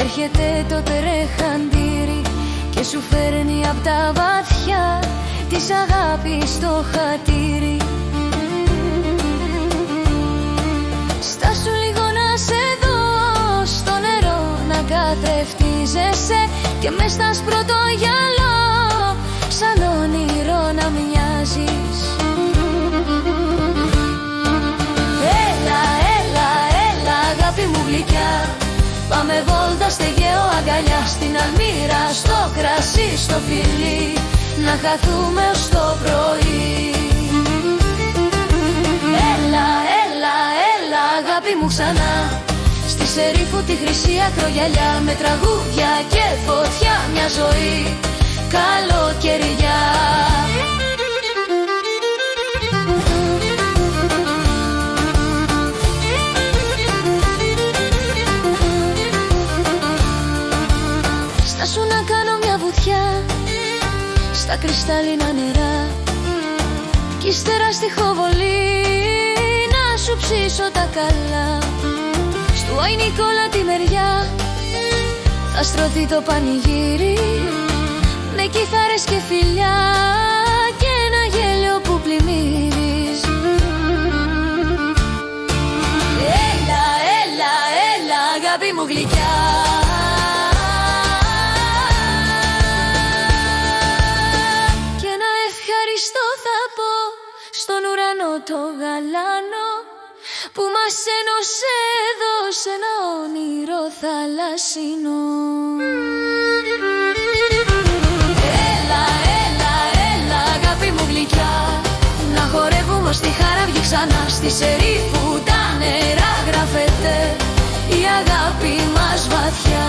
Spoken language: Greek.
έρχεται το τρεχαντήρι και σου φέρνει απ' τα βαθιά της αγάπης το χατήρι. Στάσου λίγο να σε δω στο νερό να καθρεφτίζεσαι και μες στα άσπρο το γυαλό σαν όνειρο να μοιάζεις. Έλα, έλα, έλα αγάπη μου γλυκιά, πάμε βόλτα στο Αιγαίο αγκαλιά, στην Αλμύρα, στο κρασί, στο φιλί, να χαθούμε ως το πρωί. Έλα, έλα, έλα αγάπη μου ξανά, στη Σερίφου τη χρυσή ακρογιαλιά, με τραγούδια και φωτιά μια ζωή καλοκαιριά. Στάσου να κάνω μια βουτιά στα κρυστάλλινα νερά κι ύστερα στη Χοβολή να σου ψήσω τα καλά. Στου Άι Νικόλα τη μεριά θα στρωθεί το πανηγύρι με κιθάρες και φιλιά και ένα γέλιο που πλημμύριζ. Έλα, έλα, έλα αγάπη μου γλυκιά, και ένα ευχαριστώ θα πω στον ουρανό το γαλάνο που μας ένωσε εδώ σε ένα όνειρο θαλασσινό. Έλα, έλα, έλα αγάπη μου γλυκιά, να χορεύουμε στη Χαραυγή ξανά, στη Σερίφου τα νερά γράφεται η αγάπη μας βαθιά.